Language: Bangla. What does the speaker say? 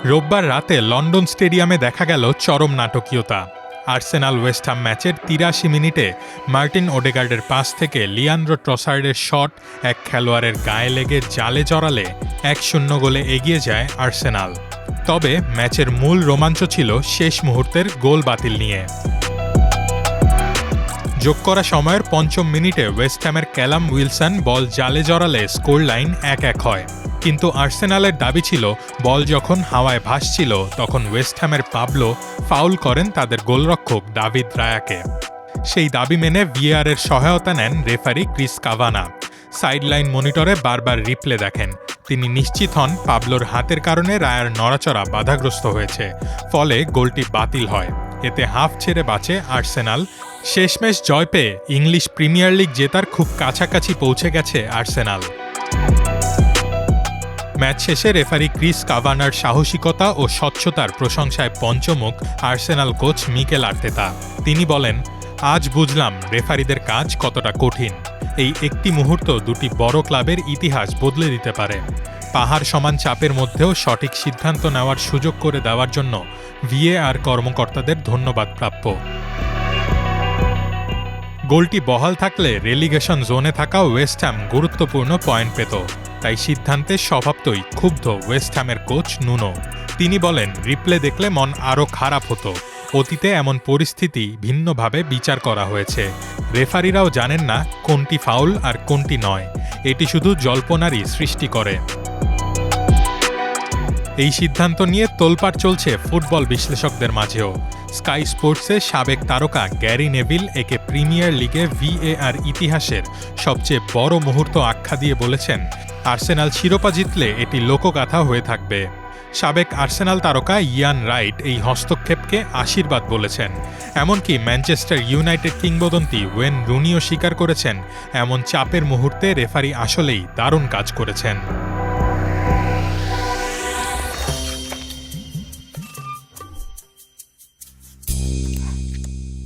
রোববার রাতে লন্ডন স্টেডিয়ামে দেখা গেল চরম নাটকীয়তা। আর্সেনাল ওয়েস্ট হাম ম্যাচের ৮৩ মিনিটে মার্টিন ওডেগার্ডের পাস থেকে লিয়ান্দ্রো ট্রসার্ডের শট এক খেলোয়াড়ের গায়ে লেগে জালে জড়ালে ১-০ গোলে এগিয়ে যায় আর্সেনাল। তবে ম্যাচের মূল রোমাঞ্চ ছিল শেষ মুহূর্তের গোল বাতিল নিয়ে। যোগ করা সময়ের ৫ম মিনিটে ওয়েস্ট হ্যামের ক্যালাম উইলসন বল জালে জড়ালে স্কোর লাইন ১-১ হয়। কিন্তু আর্সেনালের দাবি ছিল বল যখন হাওয়ায় ভাসছিল তখন ওয়েস্ট হ্যামের পাবলো ফাউল করেন তাদের গোলরক্ষক দাভিদ রায়াকে। সেই দাবি মেনে ভিএআর-এর সহায়তা নেন রেফারি ক্রিস কাভানা। সাইডলাইন মনিটরে বারবার রিপ্লে দেখেন। তিনি নিশ্চিত হন পাবলোর হাতের কারণে রায়ার নড়াচড়া বাধাগ্রস্ত হয়েছে, ফলে গোলটি বাতিল হয়। এতে হাফ ছেড়ে বাঁচে আর্সেনাল। শেষমেশ জয় পেয়ে ইংলিশ প্রিমিয়ার লিগ জেতার খুব কাছাকাছি পৌঁছে গেছে আর্সেনাল। ম্যাচ শেষে রেফারি ক্রিস কাভানার সাহসিকতা ও স্বচ্ছতার প্রশংসায় পঞ্চমুখ আর্সেনাল কোচ মিকেল আর্তেতা। তিনি বলেন, আজ বুঝলাম রেফারিদের কাজ কতটা কঠিন। এই একটি মুহূর্ত দুটি বড় ক্লাবের ইতিহাস বদলে দিতে পারে। পাহাড় সমান চাপের মধ্যেও সঠিক সিদ্ধান্ত নেওয়ার সুযোগ করে দেওয়ার জন্য ভিএআর কর্মকর্তাদের ধন্যবাদ প্রাপ্য। গোলটি বহাল থাকলে রেলিগেশন জোনে থাকা ওয়েস্ট হ্যাম গুরুত্বপূর্ণ পয়েন্ট পেত। তাই সিদ্ধান্তে স্বভাবতই ক্ষুব্ধ ওয়েস্ট হ্যামের কোচ নুনো। তিনি বলেন, রিপ্লে দেখলে মন আরও খারাপ হতো। অতীতে এমন পরিস্থিতি ভিন্নভাবে বিচার করা হয়েছে। রেফারিরাও জানেন না কোনটি ফাউল আর কোনটি নয়। এটি শুধু জল্পনারই সৃষ্টি করে। এই সিদ্ধান্ত নিয়ে তোলপাড় চলছে ফুটবল বিশ্লেষকদের মাঝেও। স্কাই স্পোর্টসে সাবেক তারকা গ্যারি নেভিল একে প্রিমিয়ার লিগে ভিএআর ইতিহাসের সবচেয়ে বড় মুহূর্ত আখ্যা দিয়ে বলেছেন, আর্সেনাল শিরোপা জিতলে এটি লোকগাথা হয়ে থাকবে। সাবেক আর্সেনাল তারকা ইয়ান রাইট এই হস্তক্ষেপকে আশীর্বাদ বলেছেন। এমনকি ম্যানচেস্টার ইউনাইটেড কিংবদন্তি ওয়েন রুনিও স্বীকার করেছেন, এমন চাপের মুহূর্তে রেফারি আসলেই দারুণ কাজ করেছেন।